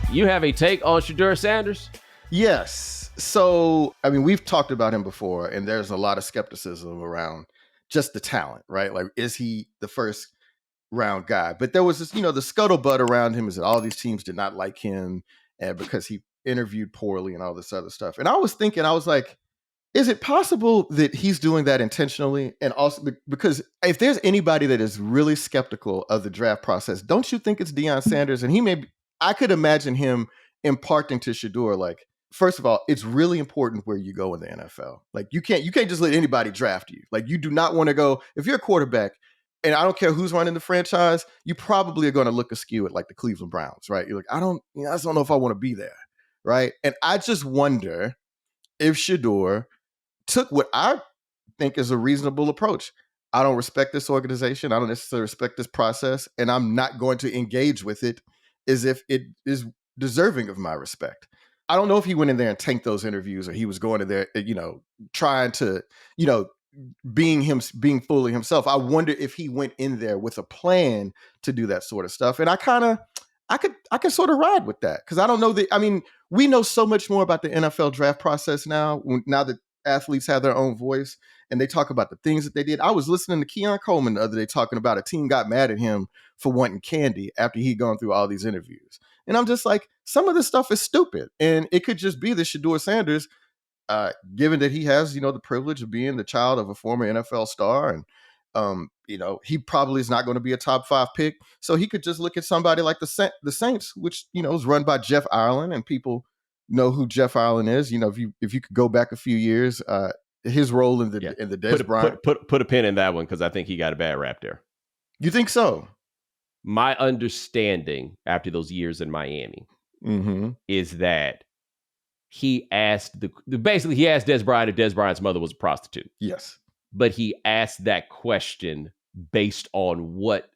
You have a take on Shedeur Sanders? Yes. So, I mean, we've talked about him before, and there's a lot of skepticism around just the talent, right? Like, is he the first round guy? But there was this, the scuttlebutt around him is that all these teams did not like him and because he interviewed poorly and all this other stuff. And I was thinking, I was like, is it possible that he's doing that intentionally? And also because if there's anybody that is really skeptical of the draft process, don't you think it's Deion Sanders? And I could imagine him imparting to Shedeur, like, first of all, it's really important where you go in the NFL. Like you can't just let anybody draft you. Like you do not want to go, if you're a quarterback, and I don't care who's running the franchise, you probably are going to look askew at like the Cleveland Browns, right? You're like, I just don't know if I want to be there, right? And I just wonder if Shedeur took what I think is a reasonable approach. I don't respect this organization. I don't necessarily respect this process, and I'm not going to engage with it as if it is deserving of my respect. I don't know if he went in there and tanked those interviews or he was going in there, trying to, being fully himself. I wonder if he went in there with a plan to do that sort of stuff. And I could sort of ride with that because I don't know that. I mean, we know so much more about the NFL draft process now that athletes have their own voice and they talk about the things that they did. I was listening to Keon Coleman the other day talking about a team got mad at him for wanting candy after he'd gone through all these interviews. And I'm just like, some of this stuff is stupid. And it could just be that Shedeur Sanders, given that he has, the privilege of being the child of a former NFL star and, he probably is not going to be a top 5 pick. So he could just look at somebody like the Saints, which, is run by Jeff Ireland, and people know who Jeff Ireland is. If you could go back a few years, his role in the Dez Bryant. Put a pin in that one because I think he got a bad rap there. You think so? My understanding after those years in Miami is that he asked he asked Dez Bryant if Dez Bryant's mother was a prostitute. Yes. But he asked that question based on what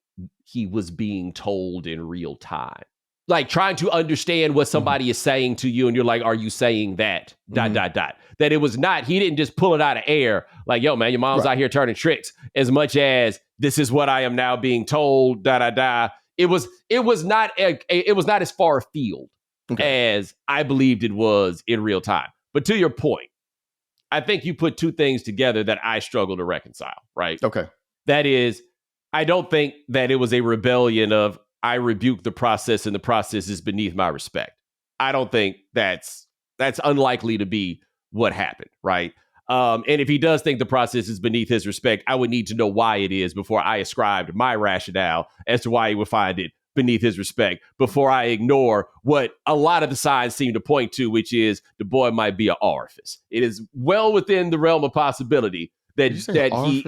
he was being told in real time. Like trying to understand what somebody is saying to you, and you're like, are you saying that? ... That it was not, he didn't just pull it out of air, like, yo, man, your mom's out here turning tricks, as much as this is what I am now being told, ... It was not as far afield as I believed it was in real time. But to your point, I think you put two things together that I struggle to reconcile, right? Okay. That is, I don't think that it was a rebellion of, I rebuke the process and the process is beneath my respect. I don't think that's unlikely to be what happened, right? And if he does think the process is beneath his respect, I would need to know why it is before I ascribed my rationale as to why he would find it beneath his respect, before I ignore what a lot of the signs seem to point to, which is the boy might be an orifice. It is well within the realm of possibility that he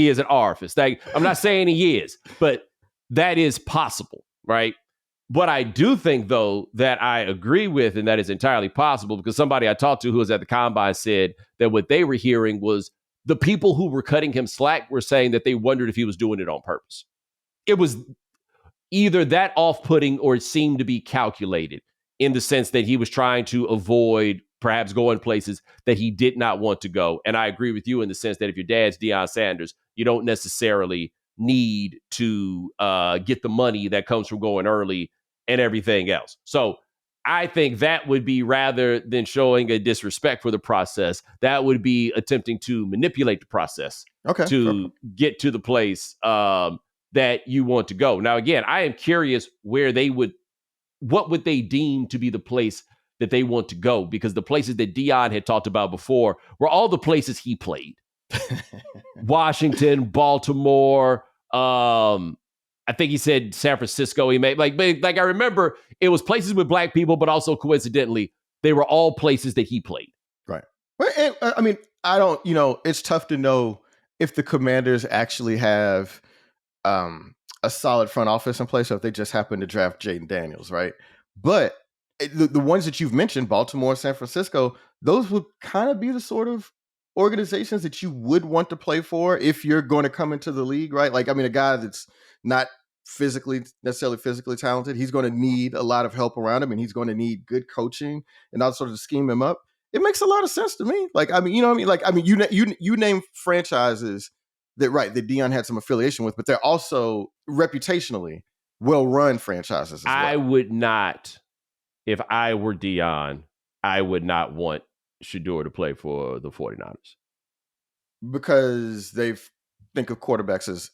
is an orifice. Like, I'm not saying he is, but that is possible, right? What I do think, though, that I agree with, and that is entirely possible, because somebody I talked to who was at the Combine said that what they were hearing was the people who were cutting him slack were saying that they wondered if he was doing it on purpose. It was either that off-putting or it seemed to be calculated in the sense that he was trying to avoid perhaps going places that he did not want to go. And I agree with you in the sense that if your dad's Deion Sanders, you don't necessarily need to get the money that comes from going early and everything else. So I think that would be, rather than showing a disrespect for the process, that would be attempting to manipulate the process to get to the place that you want to go. Now, again, I am curious what would they deem to be the place that they want to go? Because the places that Deion had talked about before were all the places he played. Washington, Baltimore, I think he said San Francisco. He made like I remember it was places with black people, but also coincidentally, they were all places that he played. Right. Well, and, I mean, I don't, it's tough to know if the Commanders actually have a solid front office in place, or if they just happen to draft Jaden Daniels, right? But the ones that you've mentioned, Baltimore, San Francisco, those would kind of be the sort of organizations that you would want to play for if you're going to come into the league, right? Like, I mean, a guy that's not necessarily physically talented, he's going to need a lot of help around him, and he's going to need good coaching and all sort of scheme him up. It makes a lot of sense to me. Like, I mean, you know what I mean? Like, I mean, you name franchises that Deion had some affiliation with, but they're also reputationally well-run franchises as well. I would not if I were Dion, I would not want Shedeur to play for the 49ers. Because they think of quarterbacks as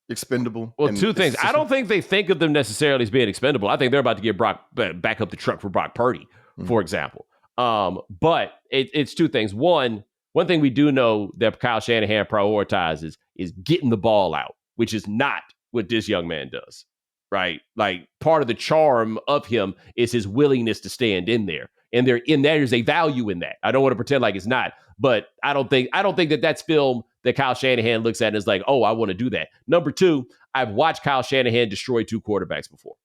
expendable. Well, two things. I don't think they think of them necessarily as being expendable. I think they're about to get Brock back up the truck for Brock Purdy, for example. But it's two things. One thing we do know that Kyle Shanahan prioritizes is getting the ball out, which is not what this young man does, right? Like, part of the charm of him is his willingness to stand in there. And there's a value in that. I don't want to pretend like it's not, but I don't think that that's film that Kyle Shanahan looks at and is like, oh, I want to do that. Number two, I've watched Kyle Shanahan destroy two quarterbacks before.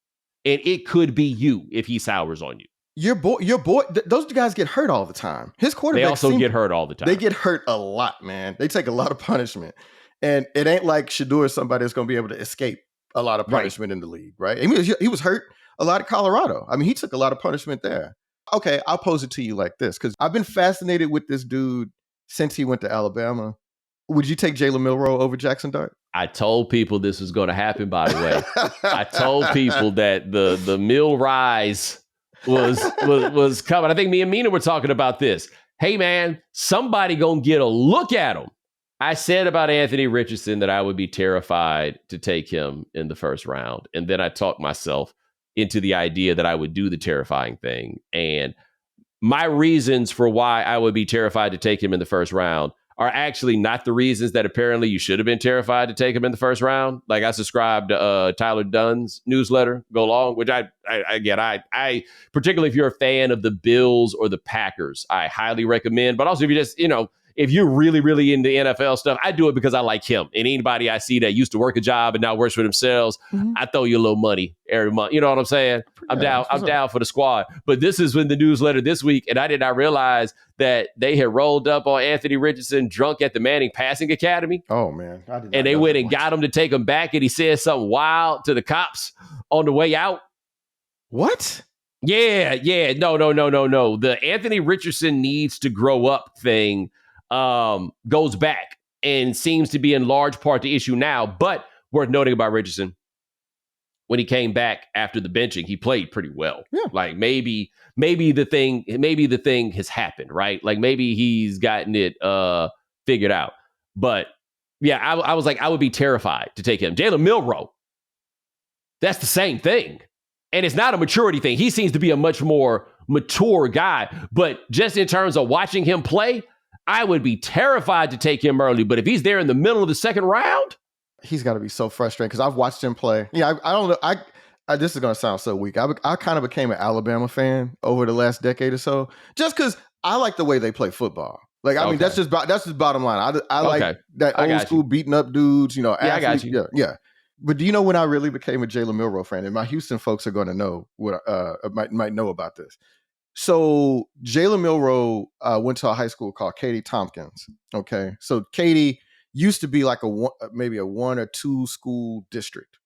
And it could be you if he sours on you. Your boy, those guys get hurt all the time. His quarterbacks They also get hurt all the time. They get hurt a lot, man. They take a lot of punishment. And it ain't like Shedeur is somebody that's going to be able to escape a lot of punishment in the league, right? I mean, he was hurt a lot at Colorado. I mean, he took a lot of punishment there. Okay, I'll pose it to you like this, because I've been fascinated with this dude since he went to Alabama. Would you take Jalen Milroe over Jackson Dart? I told people this was going to happen, by the way. I told people that the Mill rise was coming. I think me and Mina were talking about this. Hey, man, somebody going to get a look at him. I said about Anthony Richardson that I would be terrified to take him in the first round. And then I talked myself into the idea that I would do the terrifying thing. And my reasons for why I would be terrified to take him in the first round are actually not the reasons that apparently you should have been terrified to take him in the first round. Like, I subscribed to Tyler Dunn's newsletter, Go Long, which I particularly if you're a fan of the Bills or the Packers, I highly recommend. But also if you just, if you're really, really into NFL stuff, I do it because I like him. And anybody I see that used to work a job and now works for themselves, I throw you a little money every month. You know what I'm saying? I'm down for the squad. But this is in the newsletter this week, and I did not realize that they had rolled up on Anthony Richardson drunk at the Manning Passing Academy. Oh, man. And they went and got him to take him back, and he said something wild to the cops on the way out. What? Yeah. No. The Anthony Richardson needs to grow up thing goes back and seems to be in large part the issue now. But worth noting about Richardson, when he came back after the benching, he played pretty well. Yeah. Like maybe the thing has happened, right? Like maybe he's gotten it figured out. But yeah, I was like, I would be terrified to take him. Jalen Milroe, that's the same thing. And it's not a maturity thing. He seems to be a much more mature guy. But just in terms of watching him play, I would be terrified to take him early. But if he's there in the middle of the second round, he's got to be so frustrating, because I've watched him play. Yeah, I don't know. I this is going to sound so weak. I kind of became an Alabama fan over the last decade or so, just because I like the way they play football. Like, I mean, that's just bottom line. I like that old school beating up dudes. Yeah, I got you. Yeah. But do you know when I really became a Jalen Milroe fan? And my Houston folks are going to know what might know about this. So Jalen Milroe went to a high school called Katy Tompkins. Okay, so Katy used to be like maybe a 1 or 2 school district.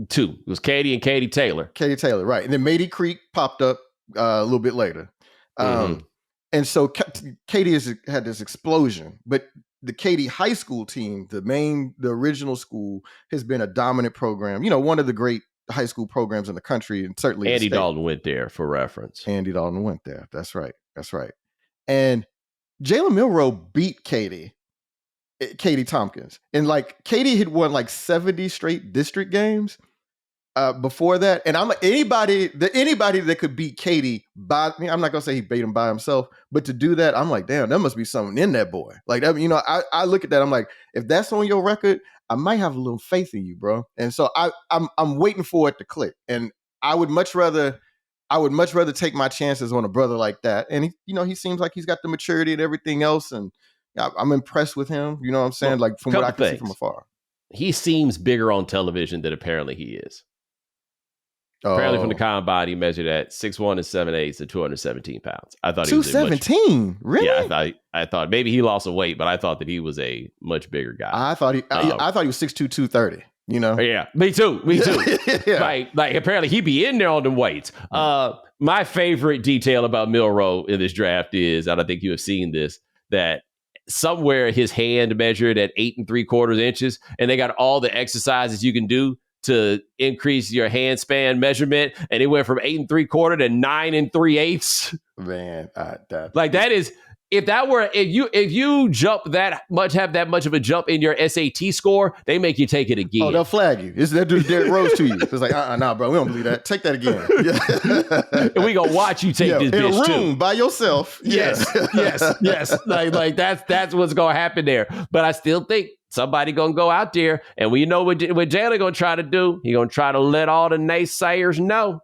Two. It was Katy and Katy Taylor. Katy Taylor, right? And then Mady Creek popped up a little bit later. And so Katy had this explosion, but the Katy high school team, the original school, has been a dominant program. One of the great high school programs in the country, and certainly Andy Dalton went there for reference. Andy Dalton went there. That's right. And Jalen Milroe beat Katy Tompkins. And like Katy had won like 70 straight district games before that. And I'm like, anybody that could beat Katy I'm not gonna say he beat him by himself, but to do that, I'm like, damn, there must be something in that boy. Like, I look at that, I'm like, if that's on your record, I might have a little faith in you, bro. And so I'm waiting for it to click. And I would much rather take my chances on a brother like that. And he seems like he's got the maturity and everything else. And I'm impressed with him. You know what I'm saying? Like, from what I can see from afar. He seems bigger on television than apparently he is. Apparently from the combine, he measured at 6'1" and 7/8 and 217 pounds. I thought he was 217? Really? Yeah, I thought maybe he lost some weight, but I thought that he was a much bigger guy. I thought he was 6'2", 230. Yeah, me too. Yeah. Like apparently he be in there on them weights. My favorite detail about Milroe in this draft is, and I think you have seen this, that somewhere his hand measured at 8 3/4 inches, and they got all the exercises you can do to increase your hand span measurement, and it went from 8 3/4 to 9 3/8. Man, that is, if you jump that much, have that much of a jump in your SAT score, they make you take it again. Oh, they'll flag you. They'll do Derrick Rose to you. It's like, nah, bro, we don't believe that. Take that again. Yeah. And we gonna watch you take this in bitch a room too. By yourself. Yes. Like that's what's gonna happen there. But I still think somebody gonna go out there, and we know what Jalen gonna try to do. He gonna try to let all the naysayers know